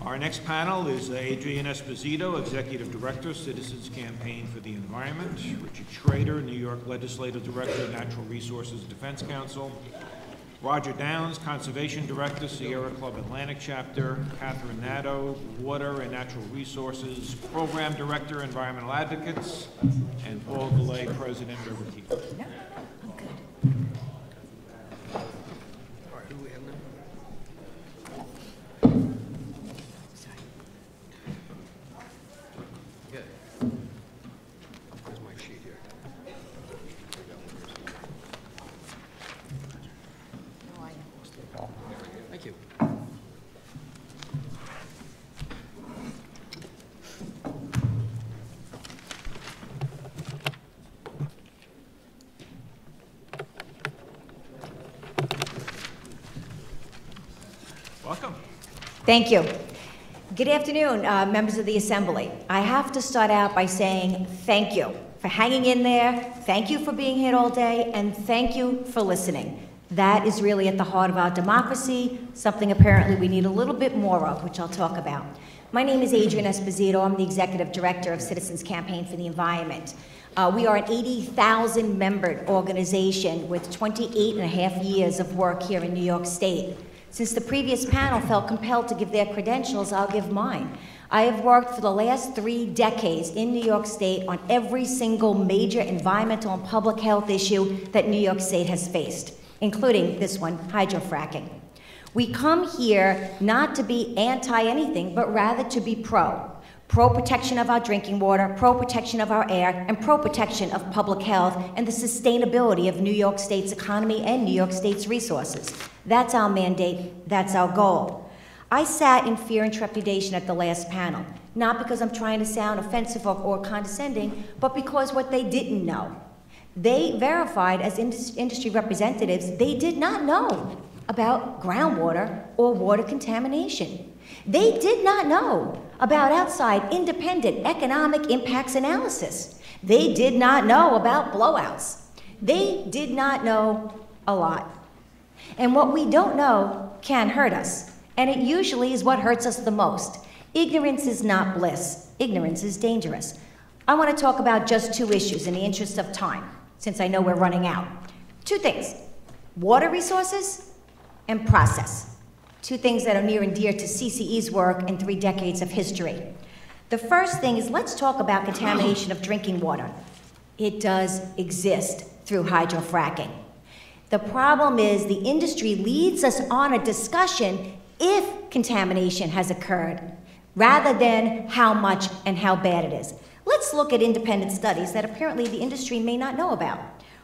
Our next panel is Adrienne Esposito, Executive Director, Citizens Campaign for the Environment, Richard Schrader, New York Legislative Director, Natural Resources Defense Council, Roger Downs, Conservation Director, Sierra Club Atlantic Chapter, Katherine Nadeau, Water and Natural Resources Program Director, Environmental Advocates, and Paul Gallay, President, Riverkeeper. Yeah, I'm good. All right, who do we have now? Sorry. Okay. Here's my sheet here. Thank you. Welcome. Thank you. Good afternoon, members of the Assembly. I have to start out by saying thank you for hanging in there, thank you for being here all day, and thank you for listening. That is really at the heart of our democracy, something apparently we need a little bit more of, which I'll talk about. My name is Adrienne Esposito. I'm the Executive Director of Citizens Campaign for the Environment. We are an 80,000-member organization with 28 and a half years of work here in New York State. Since the previous panel felt compelled to give their credentials, I'll give mine. I have worked for the last 3 decades in New York State on every single major environmental and public health issue that New York State has faced, including this one, hydrofracking. We come here not to be anti-anything, but rather to be pro-protection of our drinking water, pro-protection of our air, and pro-protection of public health and the sustainability of New York State's economy and New York State's resources. That's our mandate, that's our goal. I sat in fear and trepidation at the last panel, not because I'm trying to sound offensive or condescending, but because what they didn't know. They verified as industry representatives, they did not know about groundwater or water contamination. They did not know about outside independent economic impacts analysis. They did not know about blowouts. They did not know a lot. And what we don't know can hurt us, and it usually is what hurts us the most. Ignorance is not bliss. Ignorance is dangerous. I want to talk about just 2 issues in the interest of time, since I know we're running out. 2 things, water resources and process. 2 things that are near and dear to CCE's work and 3 decades of history. The first thing is, let's talk about contamination of drinking water. It does exist through hydrofracking. The problem is the industry leads us on a discussion if contamination has occurred, rather than how much and how bad it is. Let's look at independent studies that apparently the industry may not know about.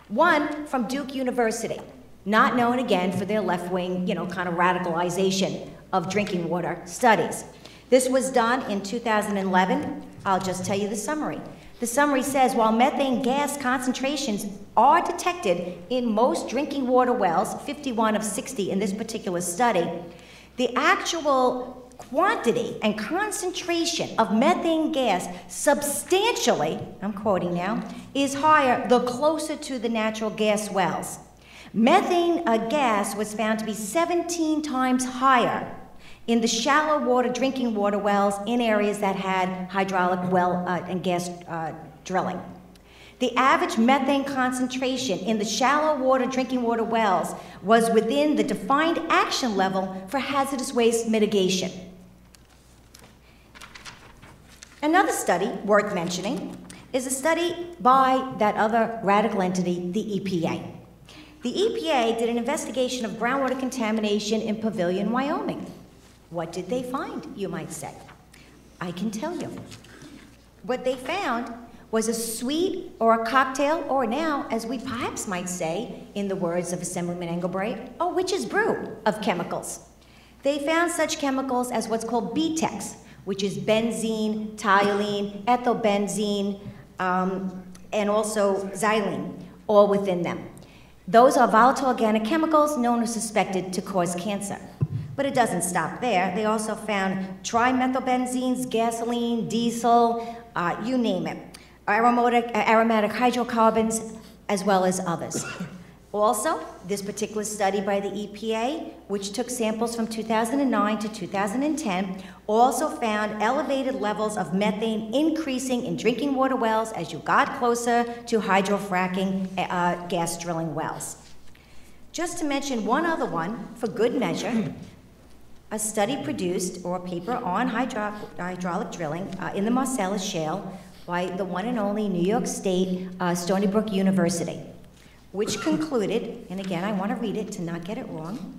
One from Duke University, not known again for their left-wing, kind of radicalization of drinking water studies. This was done in 2011. I'll just tell you the summary. The summary says, while methane gas concentrations are detected in most drinking water wells, 51 of 60 in this particular study, the actual quantity and concentration of methane gas substantially, I'm quoting now, is higher the closer to the natural gas wells. Methane gas was found to be 17 times higher in the shallow water drinking water wells in areas that had hydraulic well and gas drilling. The average methane concentration in the shallow water drinking water wells was within the defined action level for hazardous waste mitigation. Another study worth mentioning is a study by that other radical entity, the EPA. The EPA did an investigation of groundwater contamination in Pavilion, Wyoming. What did they find, you might say? I can tell you. What they found was a sweet or a cocktail, or now, as we perhaps might say, in the words of Assemblyman Engelbreit, a witch's brew of chemicals. They found such chemicals as what's called BTEX, which is benzene, toluene, ethylbenzene, and also xylene, all within them. Those are volatile organic chemicals known or suspected to cause cancer. But it doesn't stop there. They also found trimethylbenzenes, gasoline, diesel, you name it, aromatic hydrocarbons, as well as others. Also, this particular study by the EPA, which took samples from 2009 to 2010, also found elevated levels of methane increasing in drinking water wells as you got closer to hydrofracking gas drilling wells. Just to mention one other one, for good measure, a study produced, or a paper on hydraulic drilling in the Marcellus Shale by the one and only New York State Stony Brook University, which concluded, and again I want to read it to not get it wrong,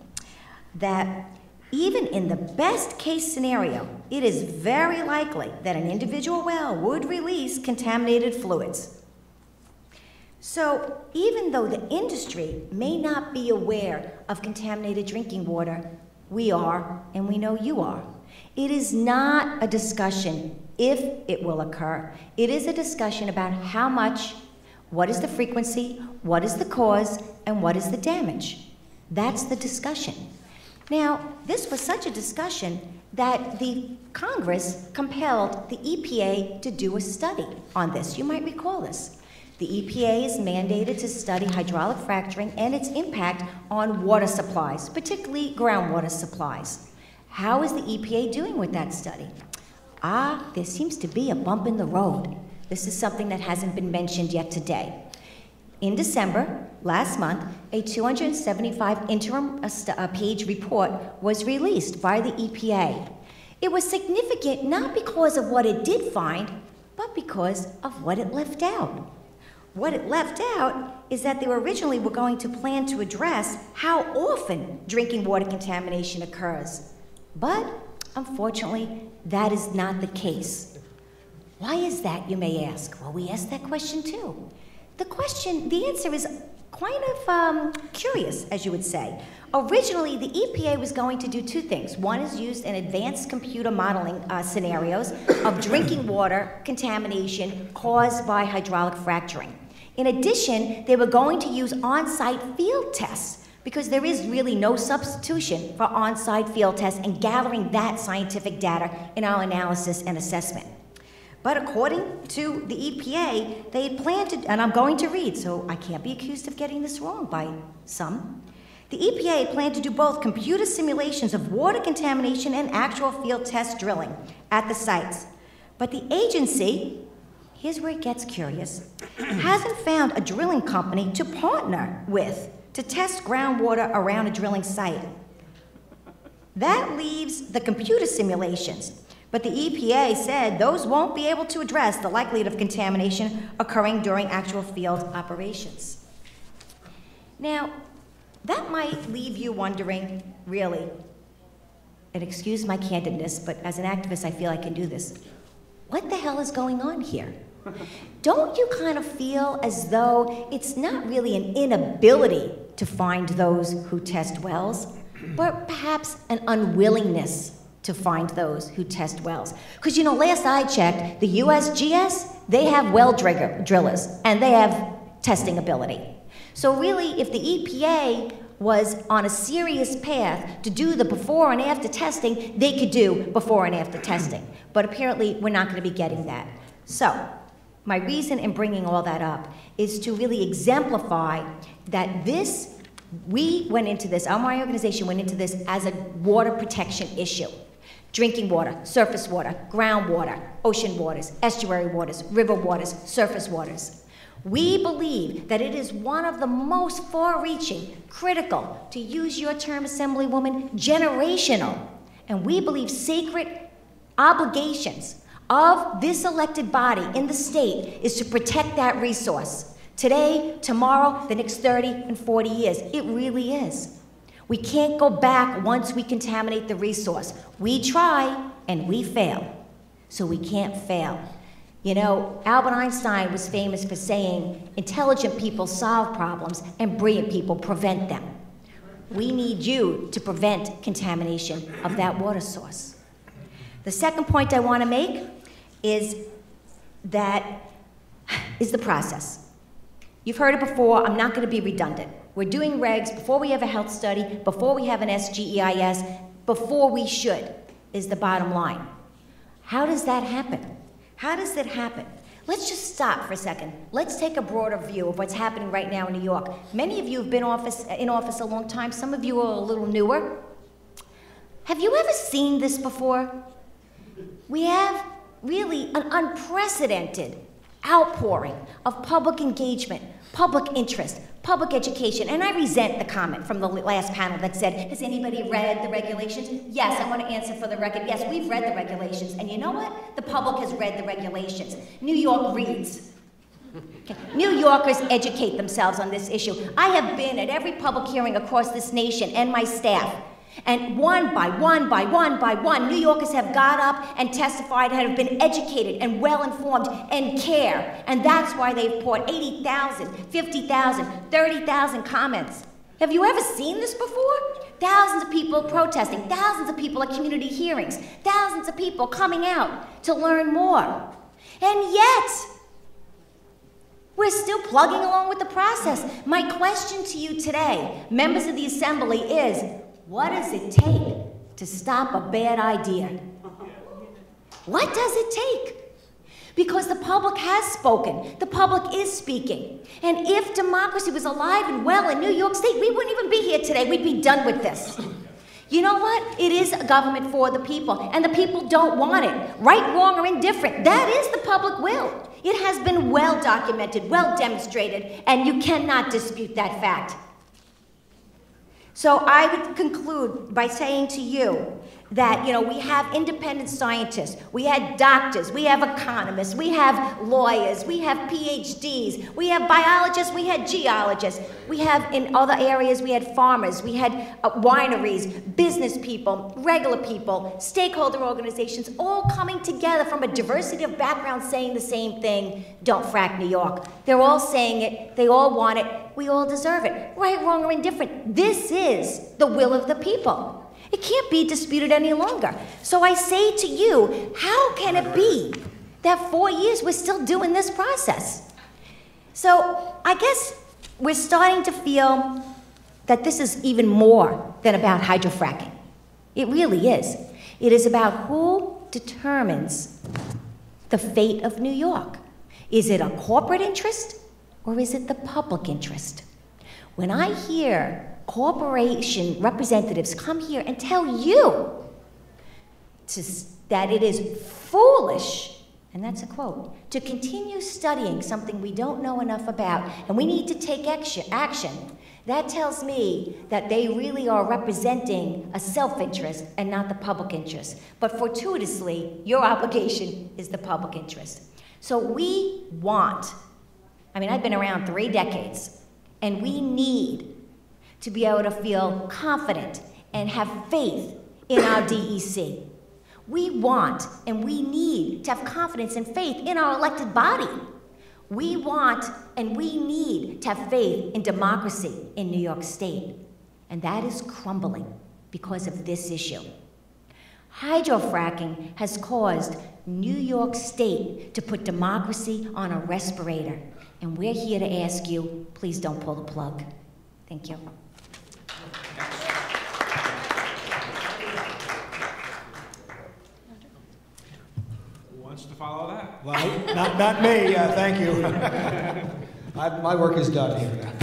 that even in the best case scenario, it is very likely that an individual well would release contaminated fluids. So even though the industry may not be aware of contaminated drinking water, we are, and we know you are. It is not a discussion if it will occur. It is a discussion about how much, what is the frequency, what is the cause, and what is the damage. That's the discussion. Now, this was such a discussion that the Congress compelled the EPA to do a study on this. You might recall this. The EPA is mandated to study hydraulic fracturing and its impact on water supplies, particularly groundwater supplies. How is the EPA doing with that study? There seems to be a bump in the road. This is something that hasn't been mentioned yet today. In December, last month, a 275 interim page report was released by the EPA. It was significant not because of what it did find, but because of what it left out. What it left out is that they originally were going to plan to address how often drinking water contamination occurs. But, unfortunately, that is not the case. Why is that, you may ask? Well, we asked that question too. The answer is kind of curious, as you would say. Originally, the EPA was going to do two things. One is use an advanced computer modeling scenarios of drinking water contamination caused by hydraulic fracturing. In addition, they were going to use on-site field tests because there is really no substitution for on-site field tests and gathering that scientific data in our analysis and assessment. But according to the EPA, they had planned to, and I'm going to read, so I can't be accused of getting this wrong by some. The EPA planned to do both computer simulations of water contamination and actual field test drilling at the sites. But the agency, here's where it gets curious, hasn't found a drilling company to partner with to test groundwater around a drilling site. That leaves the computer simulations, but the EPA said those won't be able to address the likelihood of contamination occurring during actual field operations. Now, that might leave you wondering, really, and excuse my candidness, but as an activist I feel I can do this, what the hell is going on here? Don't you kind of feel as though it's not really an inability to find those who test wells, but perhaps an unwillingness to find those who test wells? Because, you know, last I checked, the USGS, they have well drillers, and they have testing ability. So really, if the EPA was on a serious path to do the before and after testing, they could do before and after testing. But apparently, we're not going to be getting that. So, my reason in bringing all that up is to really exemplify that we went into this, my organization went into this as a water protection issue. Drinking water, surface water, groundwater, ocean waters, estuary waters, river waters, surface waters. We believe that it is one of the most far-reaching, critical, to use your term, Assemblywoman, generational, and we believe sacred obligations of this elected body in the state is to protect that resource. Today, tomorrow, the next 30 and 40 years. It really is. We can't go back once we contaminate the resource. We try and we fail. So we can't fail. You know, Albert Einstein was famous for saying, intelligent people solve problems and brilliant people prevent them. We need you to prevent contamination of that water source. The second point I want to make is the process. You've heard it before, I'm not going to be redundant. We're doing regs before we have a health study, before we have an SGEIS, before we should, is the bottom line. How does that happen? How does that happen? let's just stop for a second. Let's take a broader view of what's happening right now in New York. Many of you have been in office a long time. Some of you are a little newer. Have you ever seen this before? We have really an unprecedented outpouring of public engagement, public interest, public education. And I resent the comment from the last panel that said, has anybody read the regulations? Yes, I want to answer for the record. Yes, we've read the regulations. And you know what? The public has read the regulations. New York reads. Okay. New Yorkers educate themselves on this issue. I have been at every public hearing across this nation and my staff. And one by one, New Yorkers have got up and testified and have been educated and well-informed and care. And that's why they've poured 80,000, 50,000, 30,000 comments. Have you ever seen this before? Thousands of people protesting, thousands of people at community hearings, thousands of people coming out to learn more. And yet, we're still plugging along with the process. My question to you today, members of the Assembly, is, what does it take to stop a bad idea? What does it take? Because the public has spoken. The public is speaking. And if democracy was alive and well in New York State, we wouldn't even be here today. We'd be done with this. You know what? It is a government for the people, and the people don't want it. Right, wrong, or indifferent, that is the public will. It has been well documented, well demonstrated, and you cannot dispute that fact. So I would conclude by saying to you that, we have independent scientists, we had doctors, we have economists, we have lawyers, we have PhDs, we have biologists, we had geologists, we have in other areas, we had farmers, we had wineries, business people, regular people, stakeholder organizations, all coming together from a diversity of backgrounds saying the same thing: don't frack New York. They're all saying it, they all want it, we all deserve it. Right, wrong, or indifferent, this is the will of the people. It can't be disputed any longer. So I say to you, how can it be that 4 years we're still doing this process? So I guess we're starting to feel that this is even more than about hydrofracking. It really is. It is about who determines the fate of New York. Is it a corporate interest or is it the public interest? When I hear corporation representatives come here and tell you that it is foolish, and that's a quote, to continue studying something we don't know enough about and we need to take action, that tells me that they really are representing a self-interest and not the public interest. But fortuitously, your obligation is the public interest. So we want, I've been around 3 decades, and we need to be able to feel confident and have faith in our DEC. We want and we need to have confidence and faith in our elected body. We want and we need to have faith in democracy in New York State. And that is crumbling because of this issue. Hydrofracking has caused New York State to put democracy on a respirator. And we're here to ask you, please don't pull the plug. Thank you. Who wants to follow that? Well, not me, thank you. My work is done here.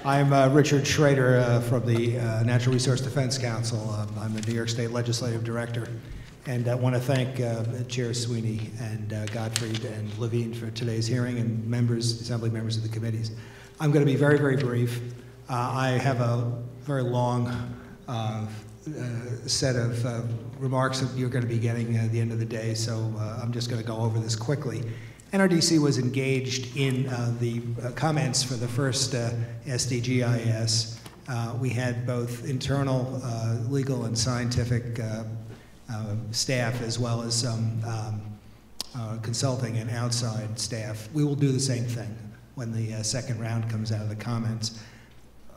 I'm Richard Schrader from the Natural Resource Defense Council. I'm the New York State Legislative Director. And I want to thank Chair Sweeney and Gottfried and Levine for today's hearing, and Assembly members of the committees. I'm going to be very, very brief. I have a very long set of remarks that you're going to be getting at the end of the day, so I'm just going to go over this quickly. NRDC was engaged in the comments for the first SDGIS. We had both internal legal and scientific staff, as well as some consulting and outside staff. We will do the same thing when the second round comes out of the comments.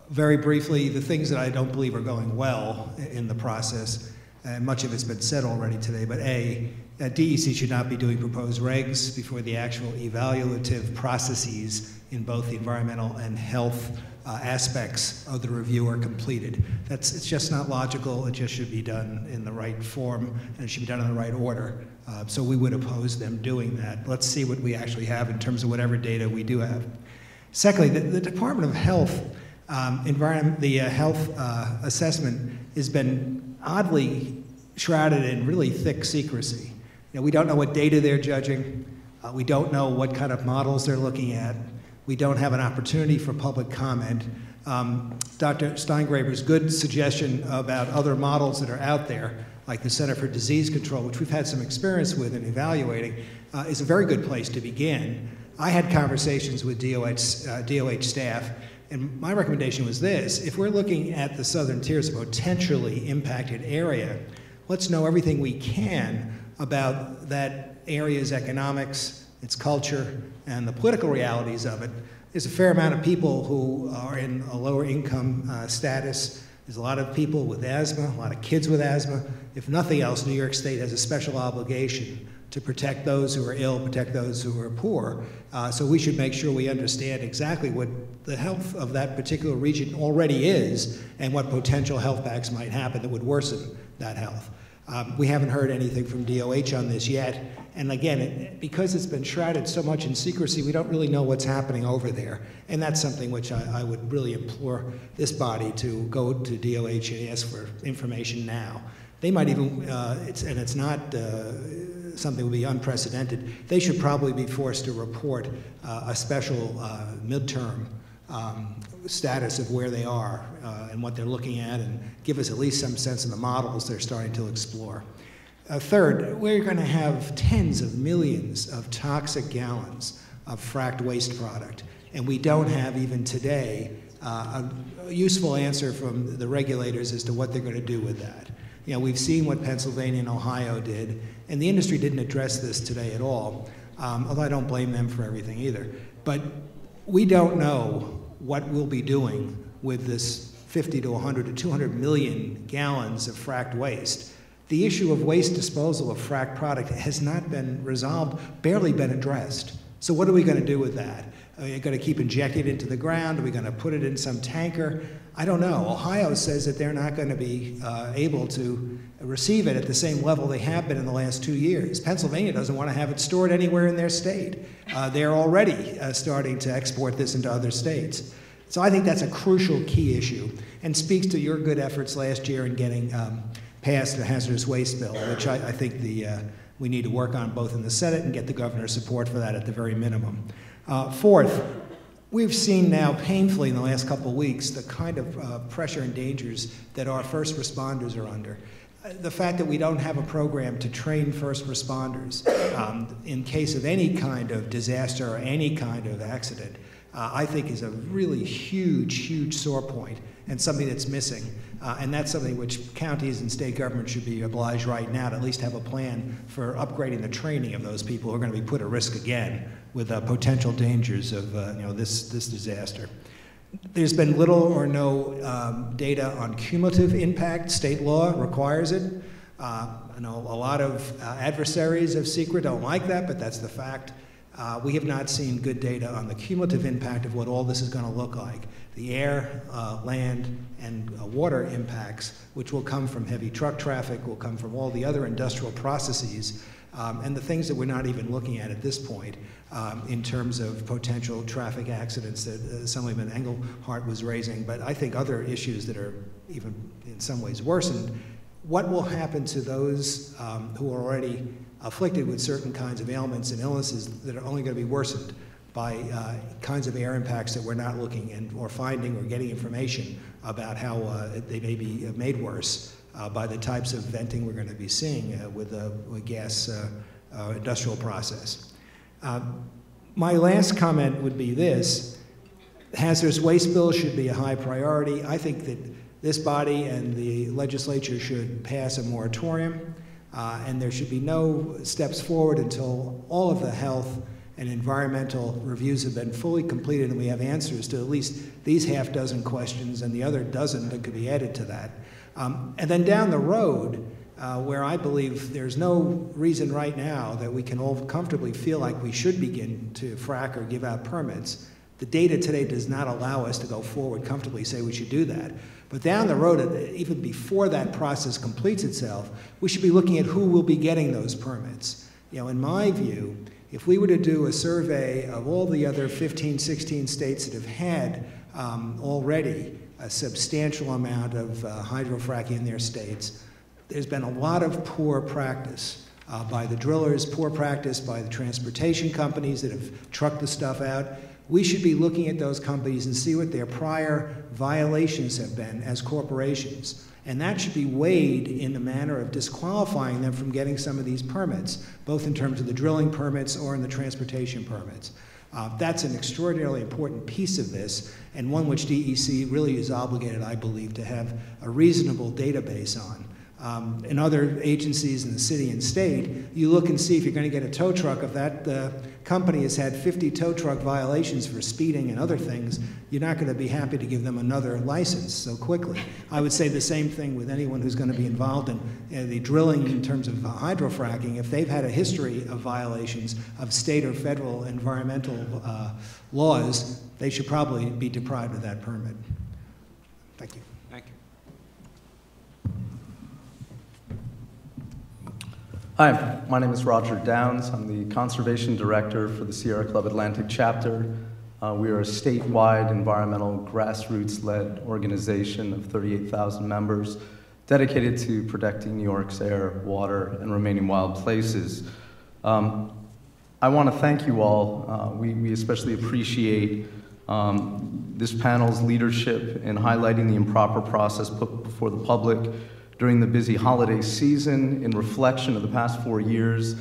Very briefly, the things that I don't believe are going well in the process. and much of it's been said already today, but A, that DEC should not be doing proposed regs before the actual evaluative processes in both the environmental and health aspects of the review are completed. It's just not logical. It just should be done in the right form, and it should be done in the right order. So we would oppose them doing that. Let's see what we actually have in terms of whatever data we do have. Secondly, the Department of Health, health assessment has been oddly shrouded in really thick secrecy. We don't know what data they're judging. We don't know what kind of models they're looking at. We don't have an opportunity for public comment. Dr. Steingraber's good suggestion about other models that are out there, like the Center for Disease Control, which we've had some experience with in evaluating, is a very good place to begin. I had conversations with DOH staff, and my recommendation was this: if we're looking at the southern tier as a potentially impacted area, let's know everything we can about that area's economics, its culture, and the political realities of it. There's a fair amount of people who are in a lower income status. There's a lot of people with asthma, a lot of kids with asthma. If nothing else, New York State has a special obligation to protect those who are ill, protect those who are poor. So we should make sure we understand exactly what the health of that particular region already is and what potential health impacts might happen that would worsen that health. We haven't heard anything from DOH on this yet. And again, because it's been shrouded so much in secrecy, we don't really know what's happening over there. And that's something which I would really implore this body to go to DOH and ask for information now. They might even, it's not something that would be unprecedented, they should probably be forced to report a special midterm status of where they are and what they're looking at, and give us at least some sense of the models they're starting to explore. Third, we're going to have tens of millions of toxic gallons of fracked waste product, and we don't have even today a useful answer from the regulators as to what they're going to do with that. We've seen what Pennsylvania and Ohio did, and the industry didn't address this today at all, although I don't blame them for everything either. But we don't know what we'll be doing with this 50 to 100 to 200 million gallons of fracked waste. The issue of waste disposal of fracked product has not been resolved, barely been addressed. So what are we going to do with that? Are we going to keep injecting it into the ground? Are we going to put it in some tanker? I don't know. Ohio says that they're not going to be able to receive it at the same level they have been in the last 2 years. Pennsylvania doesn't want to have it stored anywhere in their state. They're already starting to export this into other states. So I think that's a crucial key issue and speaks to your good efforts last year in getting passed the hazardous waste bill, which I think we need to work on both in the Senate and get the governor's support for that at the very minimum. Fourth, we've seen now painfully in the last couple of weeks the kind of pressure and dangers that our first responders are under. The fact that we don't have a program to train first responders in case of any kind of disaster or any kind of accident, I think is a really huge, huge sore point and something that's missing. And that's something which counties and state governments should be obliged right now to at least have a plan for upgrading the training of those people who are going to be put at risk again with potential dangers of this disaster. There's been little or no data on cumulative impact. State law requires it. I know a lot of adversaries of SECRET don't like that, but that's the fact. We have not seen good data on the cumulative impact of what all this is going to look like. The air, land, and water impacts, which will come from heavy truck traffic, will come from all the other industrial processes, and the things that we're not even looking at this point in terms of potential traffic accidents that Assemblyman Engelhardt was raising, but I think other issues that are even in some ways worsened. What will happen to those who are already afflicted with certain kinds of ailments and illnesses that are only going to be worsened by kinds of air impacts that we're not looking or finding or getting information about how they may be made worse by the types of venting we're going to be seeing with gas industrial process. My last comment would be this: hazardous waste bills should be a high priority. I think that this body and the legislature should pass a moratorium, and there should be no steps forward until all of the health and environmental reviews have been fully completed and we have answers to at least these half dozen questions and the other dozen that could be added to that. And then down the road, where I believe there's no reason right now that we can all comfortably feel like we should begin to frack or give out permits. The data today does not allow us to go forward comfortably, say we should do that. But down the road, even before that process completes itself, we should be looking at who will be getting those permits. You know, in my view, if we were to do a survey of all the other 15, 16 states that have had already a substantial amount of hydrofracking in their states, there's been a lot of poor practice by the drillers, poor practice by the transportation companies that have trucked the stuff out. We should be looking at those companies and see what their prior violations have been as corporations. And that should be weighed in the manner of disqualifying them from getting some of these permits, both in terms of the drilling permits or in the transportation permits. That's an extraordinarily important piece of this, and one which DEC really is obligated, I believe, to have a reasonable database on. In other agencies in the city and state, you look and see if you're going to get a tow truck. If that company has had 50 tow truck violations for speeding and other things, you're not going to be happy to give them another license so quickly. I would say the same thing with anyone who's going to be involved in the drilling in terms of hydrofracking. If they've had a history of violations of state or federal environmental laws, they should probably be deprived of that permit. Thank you. Thank you. Hi, my name is Roger Downs. I'm the Conservation Director for the Sierra Club Atlantic Chapter. We are a statewide environmental grassroots-led organization of 38,000 members dedicated to protecting New York's air, water, and remaining wild places. I want to thank you all. We especially appreciate this panel's leadership in highlighting the improper process put before the public during the busy holiday season. In reflection of the past 4 years,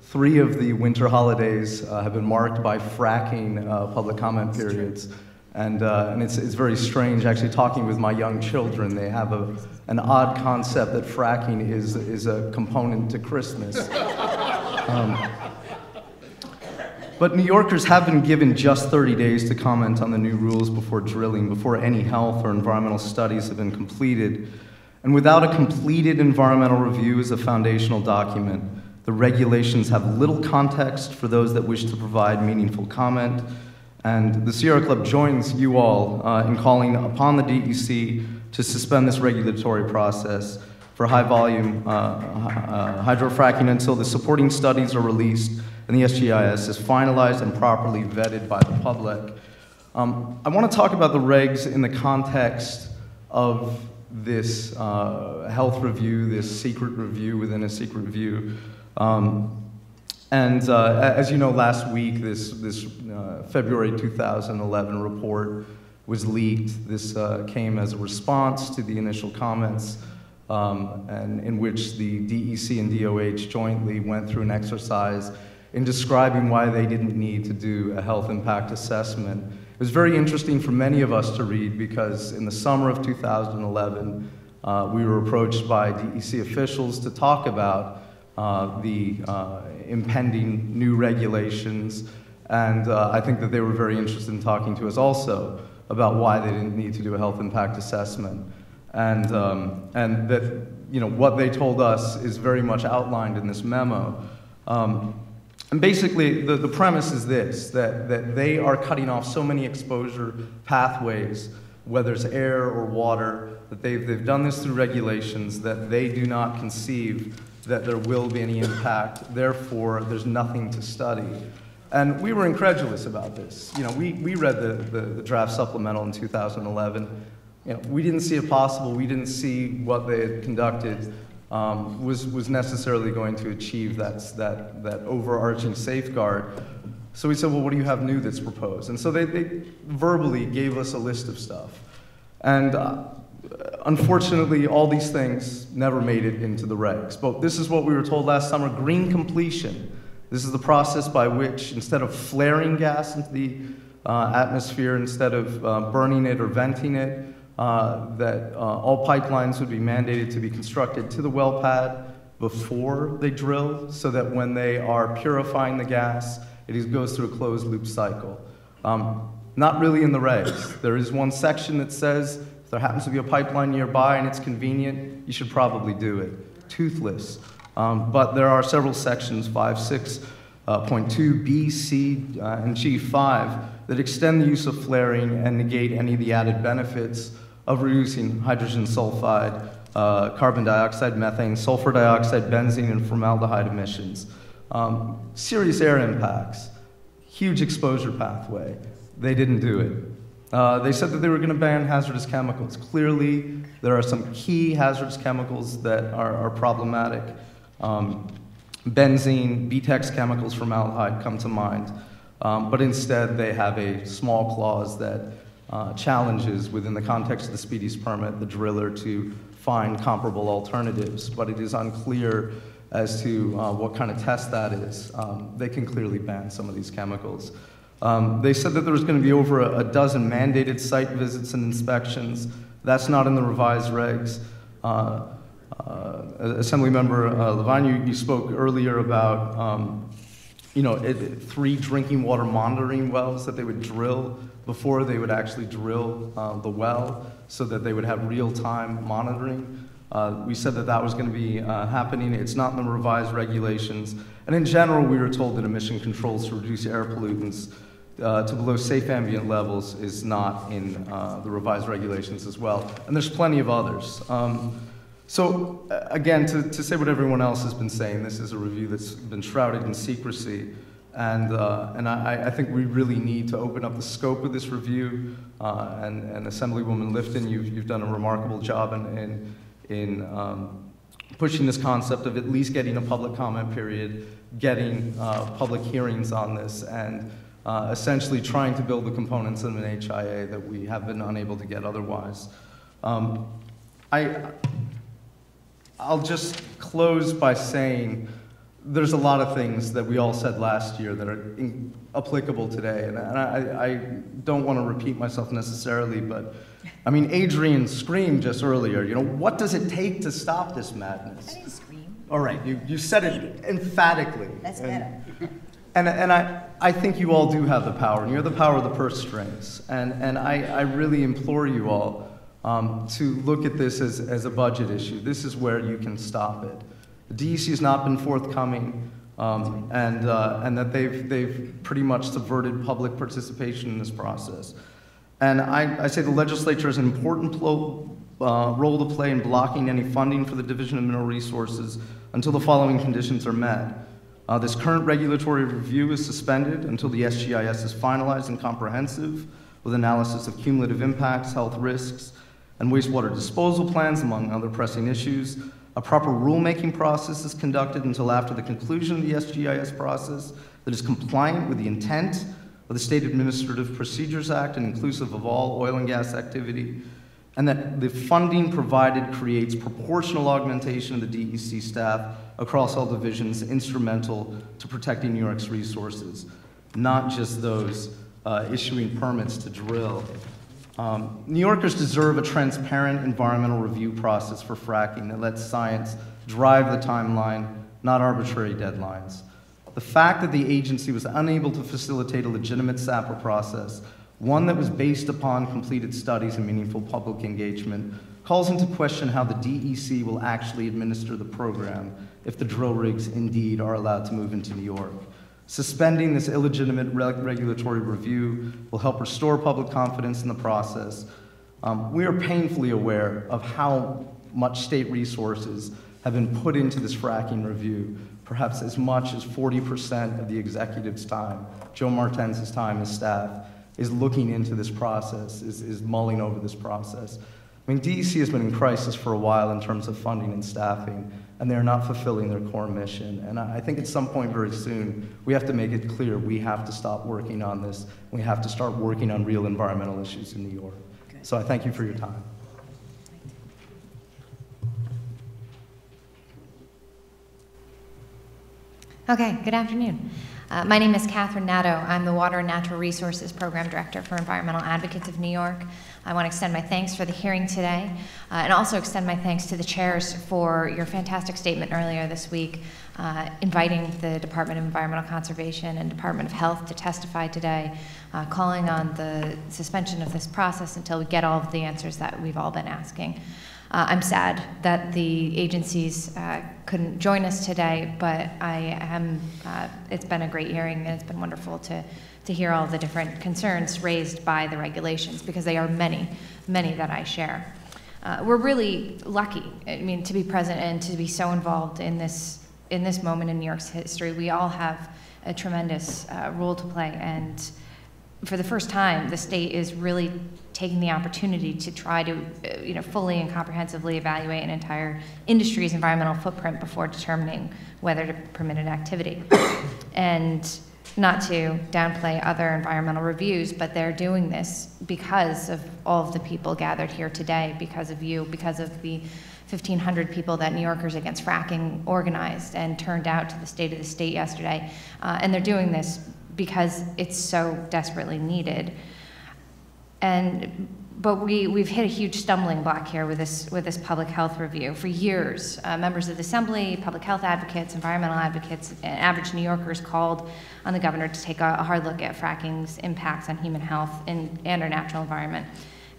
3 of the winter holidays have been marked by fracking public comment periods. And it's very strange actually talking with my young children. They have an odd concept that fracking is a component to Christmas. But New Yorkers have been given just 30 days to comment on the new rules before drilling, before any health or environmental studies have been completed. And without a completed environmental review as a foundational document, the regulations have little context for those that wish to provide meaningful comment. And the Sierra Club joins you all in calling upon the DEC to suspend this regulatory process for high-volume hydrofracking until the supporting studies are released and the SGIS is finalized and properly vetted by the public. I want to talk about the regs in the context of this health review, this secret review within a secret review. As you know, last week, this February 2011 report was leaked. This came as a response to the initial comments and in which the DEC and DOH jointly went through an exercise in describing why they didn't need to do a health impact assessment. It was very interesting for many of us to read because in the summer of 2011, we were approached by DEC officials to talk about the impending new regulations, and I think that they were very interested in talking to us also about why they didn't need to do a health impact assessment. And that, you know, what they told us is very much outlined in this memo. And basically, the premise is this, that they are cutting off so many exposure pathways, whether it's air or water, that they've done this through regulations, that they do not conceive that there will be any impact, therefore there's nothing to study. And we were incredulous about this. You know, we read the draft supplemental in 2011. You know, we didn't see it possible, we didn't see what they had conducted was necessarily going to achieve that overarching safeguard. So we said, well, what do you have new that's proposed? And so they verbally gave us a list of stuff. And unfortunately, all these things never made it into the regs. But this is what we were told last summer, green completion. This is the process by which, instead of flaring gas into the atmosphere, instead of burning it or venting it, that all pipelines would be mandated to be constructed to the well pad before they drill, so that when they are purifying the gas, it goes through a closed loop cycle. Not really in the regs. There is one section that says if there happens to be a pipeline nearby and it's convenient, you should probably do it. Toothless. But there are several sections, 5.6.2, B, C, and G5, that extend the use of flaring and negate any of the added benefits of reducing hydrogen sulfide, carbon dioxide, methane, sulfur dioxide, benzene, and formaldehyde emissions. Serious air impacts, huge exposure pathway. They didn't do it. They said that they were going to ban hazardous chemicals. Clearly, there are some key hazardous chemicals that are problematic. Benzene, BTEX chemicals, formaldehyde come to mind. But instead, they have a small clause that challenges, within the context of the speedies permit, the driller to find comparable alternatives. But it is unclear as to what kind of test that is. They can clearly ban some of these chemicals. They said that there was going to be over a dozen mandated site visits and inspections. That's not in the revised regs. Assemblymember Levine, you spoke earlier about 3 drinking water monitoring wells that they would drill before they would actually drill the well, so that they would have real-time monitoring. We said that that was going to be happening. It's not in the revised regulations. And in general, we were told that emission controls to reduce air pollutants to below safe ambient levels is not in the revised regulations as well. And there's plenty of others. So again, to say what everyone else has been saying, this is a review that's been shrouded in secrecy. And I think we really need to open up the scope of this review. And Assemblywoman Lifton, you've done a remarkable job in pushing this concept of at least getting a public comment period, getting public hearings on this, and essentially trying to build the components of an HIA that we have been unable to get otherwise. I'll just close by saying there's a lot of things that we all said last year that are applicable today, and I don't want to repeat myself necessarily, but I mean, Adrienne screamed just earlier, what does it take to stop this madness? I didn't scream. All right, you said it emphatically. That's better. And I think you all do have the power, and you have the power of the purse strings, and I really implore you all to look at this as a budget issue. This is where you can stop it. The DEC has not been forthcoming, and that they've pretty much subverted public participation in this process. And I say the legislature has an important role to play in blocking any funding for the Division of Mineral Resources until the following conditions are met. This current regulatory review is suspended until the SGIS is finalized and comprehensive, with analysis of cumulative impacts, health risks, and wastewater disposal plans, among other pressing issues. A proper rulemaking process is conducted until after the conclusion of the SGIS process that is compliant with the intent of the State Administrative Procedures Act and inclusive of all oil and gas activity, and that the funding provided creates proportional augmentation of the DEC staff across all divisions instrumental to protecting New York's resources, not just those issuing permits to drill. New Yorkers deserve a transparent environmental review process for fracking that lets science drive the timeline, not arbitrary deadlines. The fact that the agency was unable to facilitate a legitimate SAPR process, one that was based upon completed studies and meaningful public engagement, calls into question how the DEC will actually administer the program if the drill rigs indeed are allowed to move into New York. Suspending this illegitimate regulatory review will help restore public confidence in the process. We are painfully aware of how much state resources have been put into this fracking review, perhaps as much as 40% of the executive's time, Joe Martens's time as staff, is looking into this process, is mulling over this process. I mean, DEC has been in crisis for a while in terms of funding and staffing, and they're not fulfilling their core mission. And I think at some point very soon, we have to make it clear we have to stop working on this. We have to start working on real environmental issues in New York. Good. So I thank you for your time. Okay, good afternoon. My name is Katherine Nadeau. I'm the Water and Natural Resources Program Director for Environmental Advocates of New York. I want to extend my thanks for the hearing today, and also extend my thanks to the chairs for your fantastic statement earlier this week, inviting the Department of Environmental Conservation and Department of Health to testify today, calling on the suspension of this process until we get all of the answers that we've all been asking. I'm sad that the agencies couldn't join us today, but it's been a great hearing, and it's been wonderful to hear all the different concerns raised by the regulations, because they are many, many that I share. We're really lucky, I mean, to be present and to be so involved in this moment in New York's history. We all have a tremendous role to play, and for the first time, the state is really taking the opportunity to try to fully and comprehensively evaluate an entire industry's environmental footprint before determining whether to permit an activity. And not to downplay other environmental reviews, but they're doing this because of all of the people gathered here today, because of you, because of the 1,500 people that New Yorkers Against Fracking organized and turned out to the State of the State yesterday. And they're doing this because it's so desperately needed. But we've hit a huge stumbling block here with this public health review. For years, members of the Assembly, public health advocates, environmental advocates, and average New Yorkers called on the governor to take a hard look at fracking's impacts on human health and our natural environment.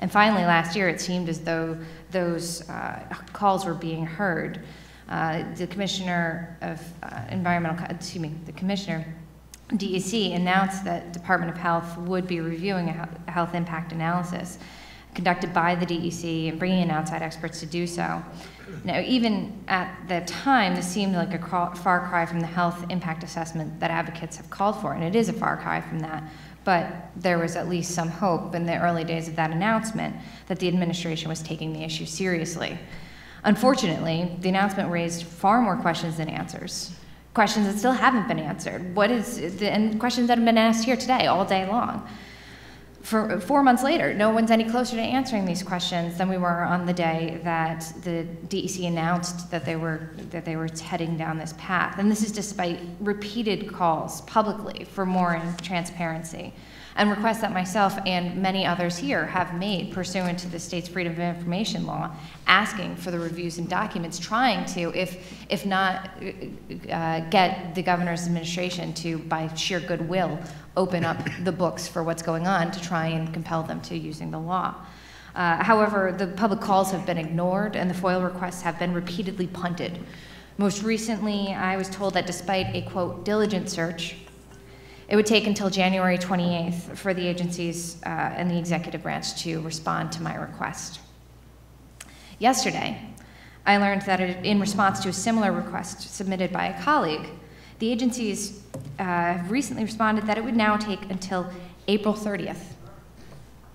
And finally, last year, it seemed as though those calls were being heard. The Commissioner of the Commissioner DEC announced that Department of Health would be reviewing a health impact analysis conducted by the DEC and bringing in outside experts to do so. Now, even at the time, this seemed like a far cry from the health impact assessment that advocates have called for, and it is a far cry from that. But there was at least some hope in the early days of that announcement that the administration was taking the issue seriously. Unfortunately, the announcement raised far more questions than answers. Questions that still haven't been answered. And questions that have been asked here today, all day long. For 4 months later, no one's any closer to answering these questions than we were on the day that the DEC announced that they were heading down this path. And this is despite repeated calls publicly for more transparency, and requests that myself and many others here have made pursuant to the state's Freedom of Information law, asking for the reviews and documents, trying to, if not get the governor's administration to, by sheer goodwill, open up the books for what's going on to try and compel them to using the law. However, the public calls have been ignored and the FOIL requests have been repeatedly punted. Most recently, I was told that despite a, quote, diligent search, it would take until January 28th for the agencies and the executive branch to respond to my request. Yesterday, I learned that in response to a similar request submitted by a colleague, the agencies have recently responded that it would now take until April 30th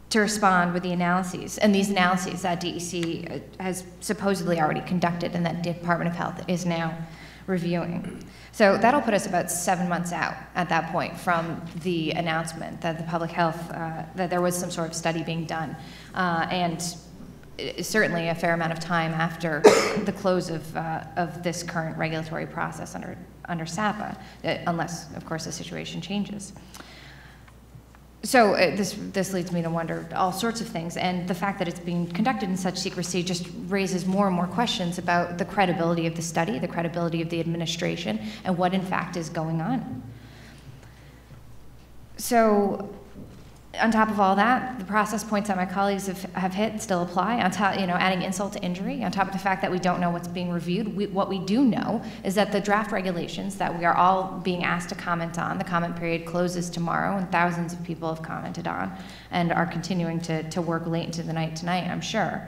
to respond with the analyses, and these analyses that DEC has supposedly already conducted and that Department of Health is now reviewing. So that'll put us about 7 months out at that point from the announcement that the public health, that there was some sort of study being done, and certainly a fair amount of time after the close of this current regulatory process under SAPA, unless, of course, the situation changes. So this leads me to wonder all sorts of things, and the fact that it's being conducted in such secrecy just raises more and more questions about the credibility of the study, the credibility of the administration, and what in fact is going on. So on top of all that, the process points that my colleagues have hit still apply. On top, adding insult to injury, on top of the fact that we don't know what's being reviewed, what we do know is that the draft regulations that we are all being asked to comment on, the comment period closes tomorrow, and thousands of people have commented on and are continuing to work late into the night tonight, I'm sure.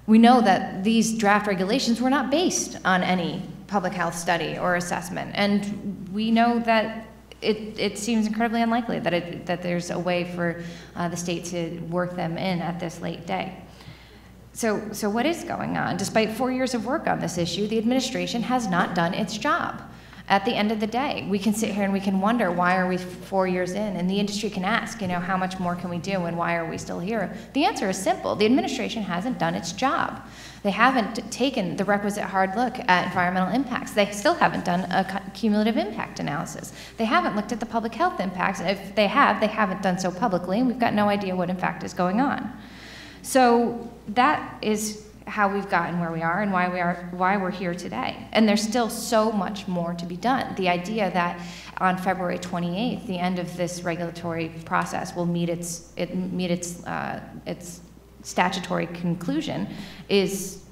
We know that these draft regulations were not based on any public health study or assessment, and we know that it seems incredibly unlikely that there's a way for the state to work them in at this late day. So what is going on? Despite 4 years of work on this issue, the administration has not done its job. At the end of the day, we can sit here and we can wonder, why are we 4 years in? And the industry can ask, how much more can we do and why are we still here? The answer is simple. The administration hasn't done its job. They haven't taken the requisite hard look at environmental impacts. They still haven't done a cumulative impact analysis. They haven't looked at the public health impacts. And if they haven't done so publicly, and we've got no idea what in fact is going on. So that is how we've gotten where we are and why we're here today. And there's still so much more to be done. The idea that on February 28th, the end of this regulatory process will meet its statutory conclusion is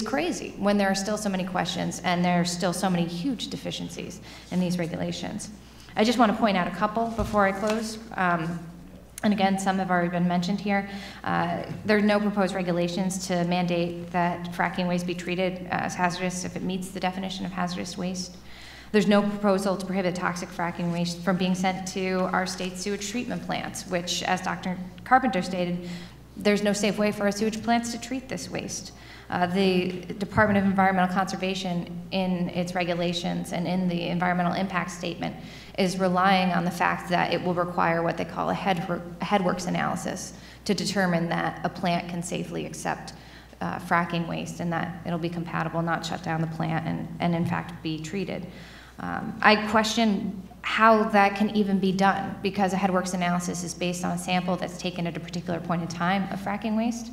crazy, when there are still so many questions and there are still so many huge deficiencies in these regulations. I just want to point out a couple before I close. And again, some have already been mentioned here. There are no proposed regulations to mandate that fracking waste be treated as hazardous if it meets the definition of hazardous waste. There's no proposal to prohibit toxic fracking waste from being sent to our state sewage treatment plants, which, as Dr. Carpenter stated, there's no safe way for our sewage plants to treat this waste. The Department of Environmental Conservation, in its regulations and in the environmental impact statement, is relying on the fact that it will require what they call a headworks analysis to determine that a plant can safely accept fracking waste and that it'll be compatible, not shut down the plant and in fact be treated. I question how that can even be done, because a headworks analysis is based on a sample that's taken at a particular point in time of fracking waste.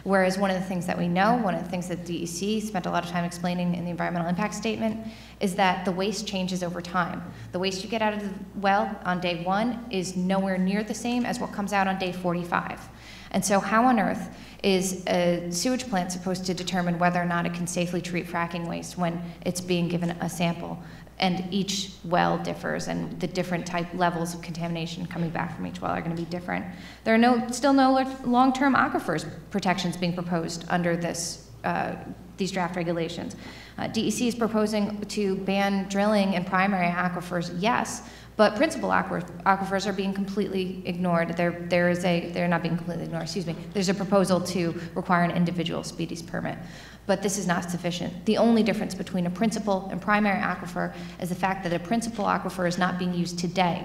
Whereas one of the things that we know, one of the things that DEC spent a lot of time explaining in the environmental impact statement, is that the waste changes over time. The waste you get out of the well on day 1 is nowhere near the same as what comes out on day 45. And so how on earth is a sewage plant supposed to determine whether or not it can safely treat fracking waste when it's being given a sample and each well differs and the different type levels of contamination coming back from each well are going to be different? There are still no long-term aquifers protections being proposed under these draft regulations. DEC is proposing to ban drilling in primary aquifers, yes, but principal aquifers are being completely ignored. They're not being completely ignored, excuse me. There's a proposal to require an individual species permit, but this is not sufficient. The only difference between a principal and primary aquifer is the fact that a principal aquifer is not being used today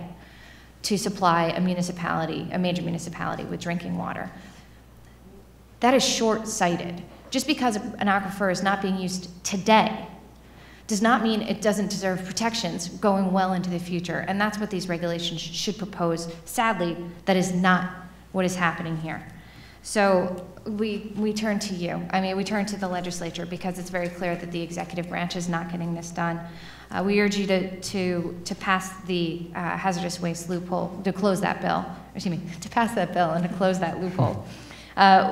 to supply a municipality, a major municipality, with drinking water. That is short-sighted. Just because an aquifer is not being used today does not mean it doesn't deserve protections going well into the future. And that's what these regulations should propose. Sadly, that is not what is happening here. So we turn to you. I mean, we turn to the legislature, because it's very clear that the executive branch is not getting this done. We urge you to pass the hazardous waste loophole, to close that bill, excuse me, to pass that bill and to close that loophole.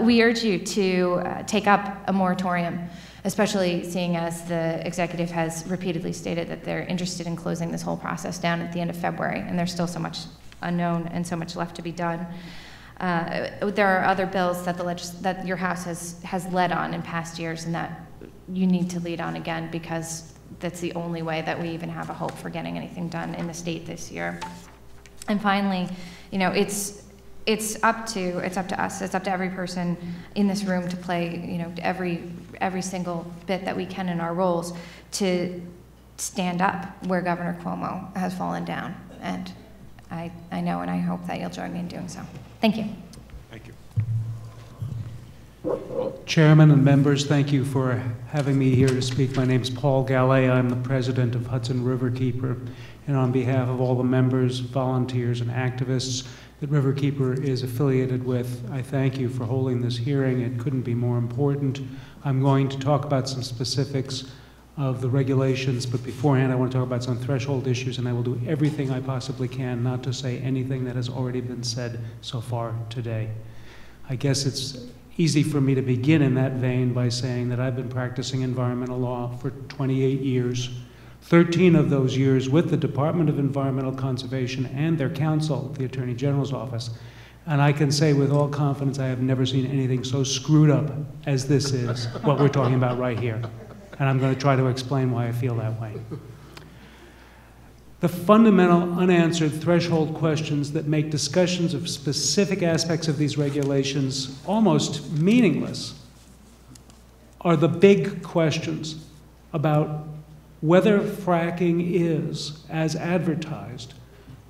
We urge you to take up a moratorium, especially seeing as the executive has repeatedly stated that they're interested in closing this whole process down at the end of February, and there's still so much unknown and so much left to be done. There are other bills that your House has led on in past years, and that you need to lead on again, because that's the only way that we even have a hope for getting anything done in the state this year. And finally, it's up to us. It's up to every person in this room to play, every single bit that we can in our roles to stand up where Governor Cuomo has fallen down. And I know and I hope that you'll join me in doing so. Thank you. Thank you. Chairman and members, thank you for having me here to speak. My name is Paul Gallay. I'm the president of Hudson Riverkeeper. And on behalf of all the members, volunteers, and activists that Riverkeeper is affiliated with, I thank you for holding this hearing. It couldn't be more important. I'm going to talk about some specifics of the regulations, but beforehand I want to talk about some threshold issues, and I will do everything I possibly can not to say anything that has already been said so far today. I guess it's easy for me to begin in that vein by saying that I've been practicing environmental law for 28 years, 13 of those years with the Department of Environmental Conservation and their counsel, the Attorney General's office. And I can say with all confidence I have never seen anything so screwed up as this is, what we're talking about right here. And I'm going to try to explain why I feel that way. The fundamental unanswered threshold questions that make discussions of specific aspects of these regulations almost meaningless are the big questions about whether fracking is, as advertised,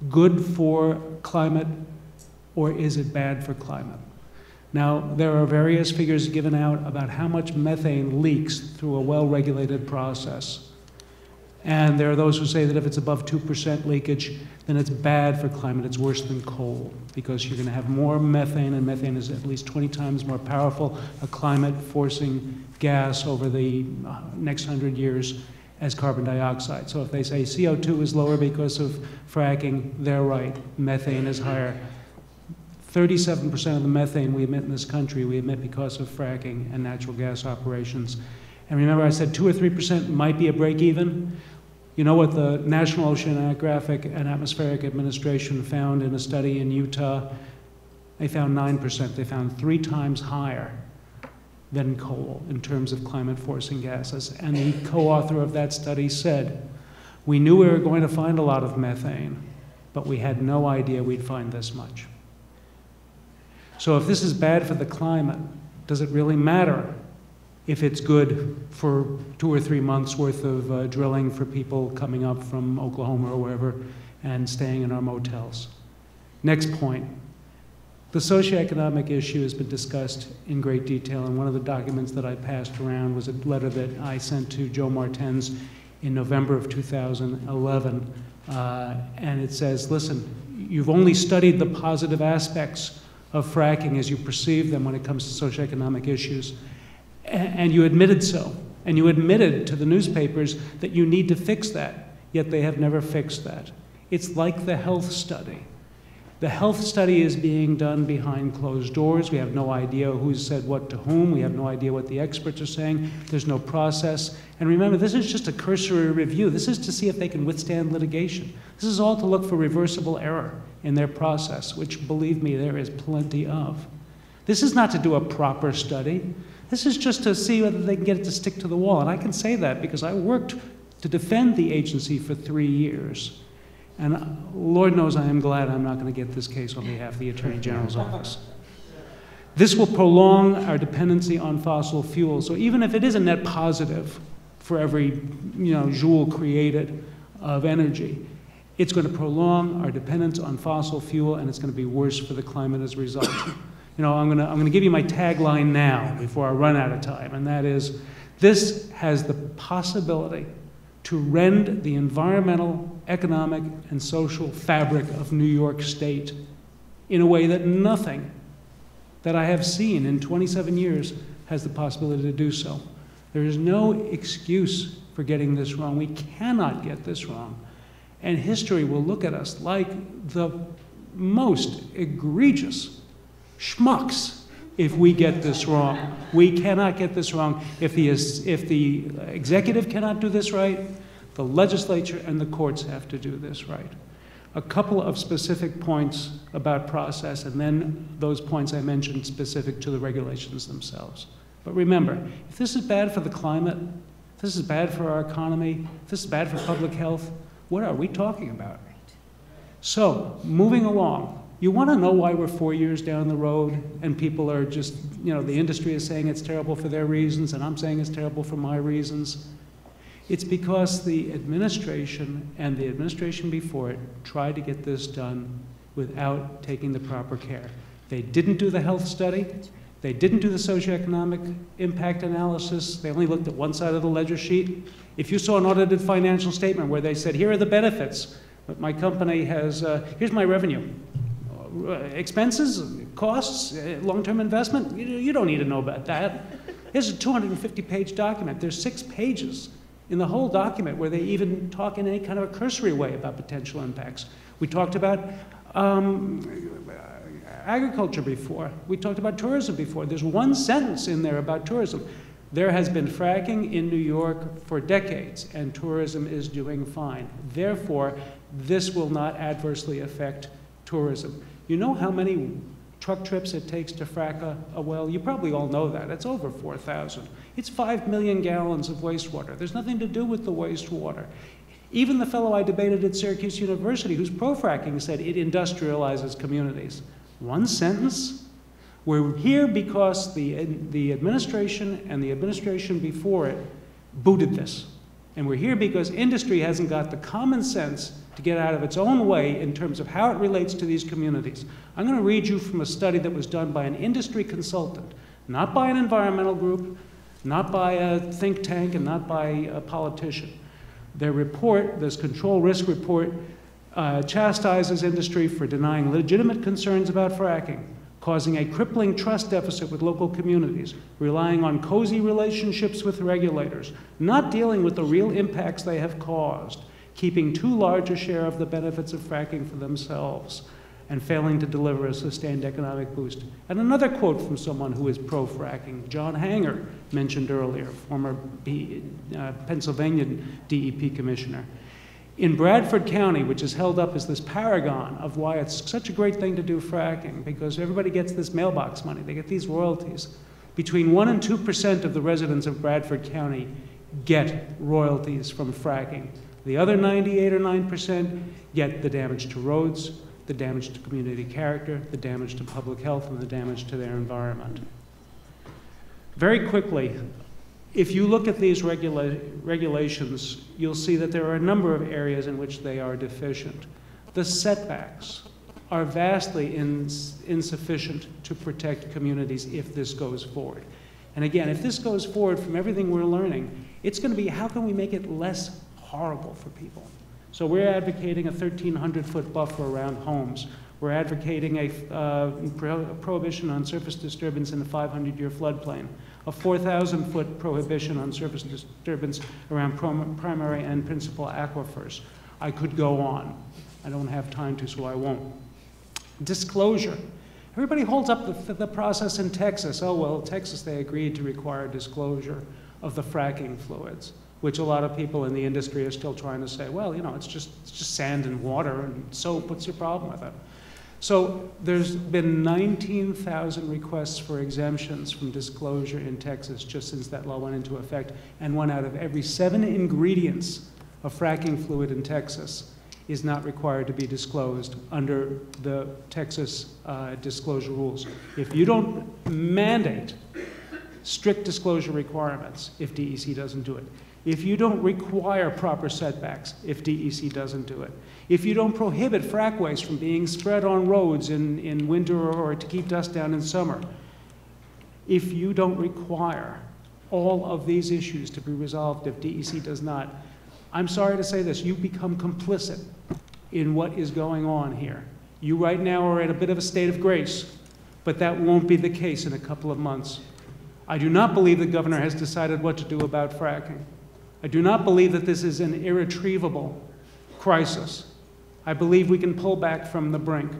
good for climate or is it bad for climate. Now, there are various figures given out about how much methane leaks through a well-regulated process. And there are those who say that if it's above 2% leakage, then it's bad for climate. It's worse than coal because you're going to have more methane, and methane is at least 20 times more powerful, a climate-forcing gas over the next 100 years as carbon dioxide. So if they say CO2 is lower because of fracking, they're right. Methane is higher. 37% of the methane we emit in this country, we emit because of fracking and natural gas operations. And remember I said 2 or 3% might be a break even? You know what the National Oceanographic and Atmospheric Administration found in a study in Utah? They found 9%. They found 3 times higher than coal in terms of climate-forcing gases. And the co-author of that study said, we knew we were going to find a lot of methane, but we had no idea we'd find this much. So if this is bad for the climate, does it really matter if it's good for 2 or 3 months worth of drilling for people coming up from Oklahoma or wherever and staying in our motels? Next point. The socioeconomic issue has been discussed in great detail, and one of the documents that I passed around was a letter that I sent to Joe Martens in November of 2011, and it says, listen, you've only studied the positive aspects of fracking as you perceive them when it comes to socioeconomic issues. And you admitted so. And you admitted to the newspapers that you need to fix that, yet they have never fixed that. It's like the health study. The health study is being done behind closed doors. We have no idea who's said what to whom. We have no idea what the experts are saying. There's no process. And remember, this is just a cursory review. This is to see if they can withstand litigation. This is all to look for reversible error in their process, which, believe me, there is plenty of. This is not to do a proper study. This is just to see whether they can get it to stick to the wall. And I can say that because I worked to defend the agency for 3 years. And Lord knows I am glad I'm not going to get this case on behalf of the Attorney General's office. This will prolong our dependency on fossil fuels. So even if it is a net positive for every joule created of energy, it's going to prolong our dependence on fossil fuel, and it's going to be worse for the climate as a result. I'm going to give you my tagline now before I run out of time, and that is, this has the possibility to rend the environmental, economic, and social fabric of New York State in a way that nothing that I have seen in 27 years has the possibility to do so. There is no excuse for getting this wrong. We cannot get this wrong. And history will look at us like the most egregious schmucks if we get this wrong. We cannot get this wrong. If the executive cannot do this right, the legislature and the courts have to do this right. A couple of specific points about process, and then those points I mentioned specific to the regulations themselves. But remember, if this is bad for the climate, if this is bad for our economy, if this is bad for public health, what are we talking about? So, moving along, you want to know why we're 4 years down the road and people are just, the industry is saying it's terrible for their reasons and I'm saying it's terrible for my reasons? It's because the administration and the administration before it tried to get this done without taking the proper care. They didn't do the health study. They didn't do the socioeconomic impact analysis. They only looked at one side of the ledger sheet. If you saw an audited financial statement where they said, here are the benefits, but my company has, here's my revenue. Expenses, costs, long-term investment, you don't need to know about that. Here's a 250-page document. There's 6 pages in the whole document where they even talk in any kind of a cursory way about potential impacts. We talked about agriculture before. We talked about tourism before. There's one sentence in there about tourism. There has been fracking in New York for decades, and tourism is doing fine. Therefore, this will not adversely affect tourism. You know how many truck trips it takes to frack a well? You probably all know that. It's over 4,000. It's 5 million gallons of wastewater. There's nothing to do with the wastewater. Even the fellow I debated at Syracuse University, who's pro-fracking, said it industrializes communities. One sentence. We're here because the administration and the administration before it booted this. And we're here because industry hasn't got the common sense to get out of its own way in terms of how it relates to these communities. I'm going to read you from a study that was done by an industry consultant, not by an environmental group, not by a think tank, and not by a politician. Their report, this control risk report, chastises industry for denying legitimate concerns about fracking, causing a crippling trust deficit with local communities, relying on cozy relationships with regulators, not dealing with the real impacts they have caused, keeping too large a share of the benefits of fracking for themselves, and failing to deliver a sustained economic boost. And another quote from someone who is pro-fracking, John Hanger, mentioned earlier, former Pennsylvania DEP commissioner. In Bradford County, which is held up as this paragon of why it's such a great thing to do fracking, because everybody gets this mailbox money, they get these royalties. Between 1% and 2% of the residents of Bradford County get royalties from fracking. The other 98 or 9% get the damage to roads, the damage to community character, the damage to public health, and the damage to their environment. Very quickly, if you look at these regulations, you'll see that there are a number of areas in which they are deficient. The setbacks are vastly insufficient to protect communities if this goes forward. And again, if this goes forward from everything we're learning, it's going to be how can we make it less horrible for people? So we're advocating a 1,300-foot buffer around homes. We're advocating a prohibition on surface disturbance in the 500-year floodplain, a 4,000-foot prohibition on surface disturbance around primary and principal aquifers. I could go on. I don't have time to, so I won't. Disclosure. Everybody holds up the process in Texas. Oh, well, Texas, they agreed to require disclosure of the fracking fluids, which a lot of people in the industry are still trying to say, well, you know, it's just sand and water and soap. What's your problem with it? So there's been 19,000 requests for exemptions from disclosure in Texas just since that law went into effect, and 1 out of every 7 ingredients of fracking fluid in Texas is not required to be disclosed under the Texas disclosure rules. If you don't mandate strict disclosure requirements, if DEC doesn't do it, if you don't require proper setbacks, if DEC doesn't do it, if you don't prohibit frac waste from being spread on roads in winter or to keep dust down in summer, if you don't require all of these issues to be resolved, if DEC does not, I'm sorry to say this, you become complicit in what is going on here. You right now are at a bit of a state of grace, but that won't be the case in a couple of months. I do not believe the governor has decided what to do about fracking. I do not believe that this is an irretrievable crisis. I believe we can pull back from the brink.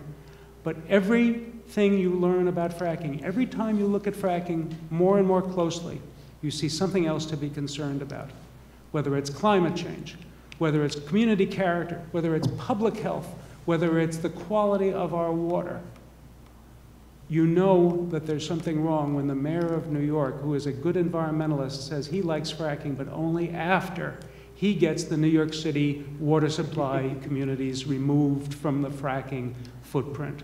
But everything you learn about fracking, every time you look at fracking more and more closely, you see something else to be concerned about. Whether it's climate change, whether it's community character, whether it's public health, whether it's the quality of our water. You know that there's something wrong when the mayor of New York, who is a good environmentalist, says he likes fracking, but only after he gets the New York City water supply communities removed from the fracking footprint.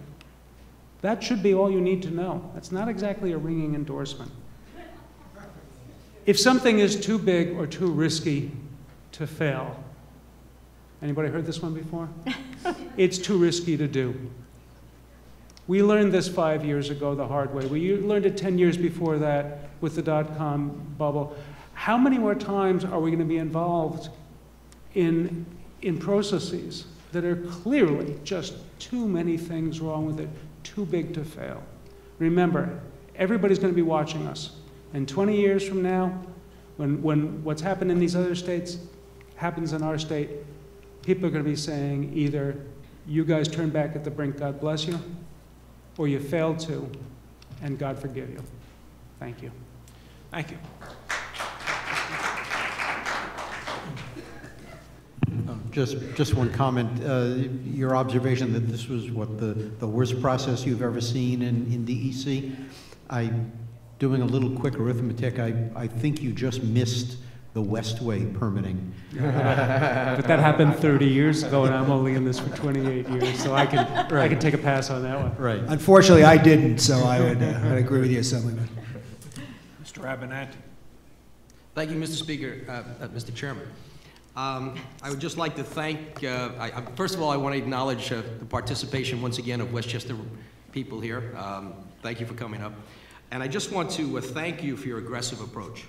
That should be all you need to know. That's not exactly a ringing endorsement. If something is too big or too risky to fail, anybody heard this one before? It's too risky to do. We learned this 5 years ago the hard way. We learned it 10 years before that with the dot-com bubble. How many more times are we going to be involved in processes that are clearly just too many things wrong with it, too big to fail? Remember, everybody's going to be watching us. And 20 years from now, when what's happened in these other states happens in our state, people are going to be saying either, you guys turn back at the brink, God bless you, or you failed to, and God forgive you. Thank you. Thank you. Just one comment. Your observation that this was what the worst process you've ever seen in DEC. Doing a little quick arithmetic, I think you just missed the Westway permitting. But that happened 30 years ago, and I'm only in this for 28 years, so I can take a pass on that one. Right. Unfortunately, I didn't, so I would agree with you, Assemblyman. Mr. Abernathy. Thank you, Mr. Speaker, Mr. Chairman. I would just like to thank, first of all, I want to acknowledge the participation once again of Westchester people here. Thank you for coming up. And I just want to thank you for your aggressive approach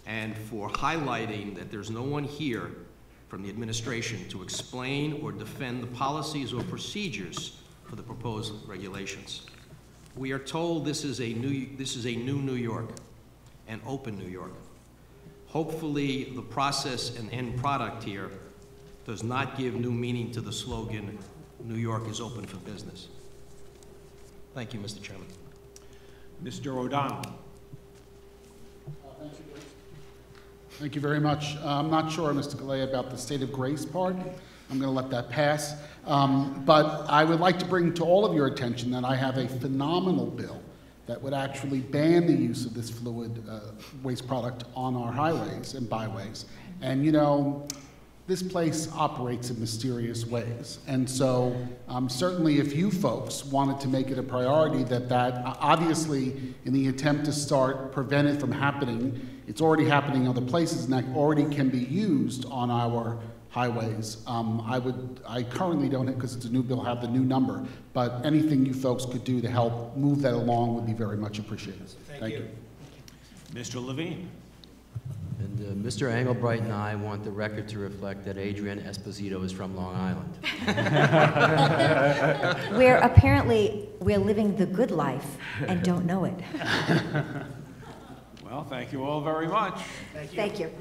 and for highlighting that there's no one here from the administration to explain or defend the policies or procedures for the proposed regulations. We are told this is a new New York, an open New York. Hopefully, the process and end product here does not give new meaning to the slogan, New York is open for business. Thank you, Mr. Chairman. Mr. O'Donnell. Thank you very much. I'm not sure, Mr. Gallay, about the state of grace part. I'm going to let that pass. But I would like to bring to all of your attention that I have a phenomenal bill that would actually ban the use of this fluid waste product on our highways and byways. And you know, this place operates in mysterious ways. And so certainly if you folks wanted to make it a priority that obviously in the attempt to prevent it from happening, it's already happening in other places and that already can be used on our highways. I currently don't, because it's a new bill, have the new number, but anything you folks could do to help move that along would be very much appreciated. Thank you. Mr. Levine. And Mr. Engelbright and I want the record to reflect that Adrienne Esposito is from Long Island. We're living the good life and don't know it. Well, thank you all very much. Thank you.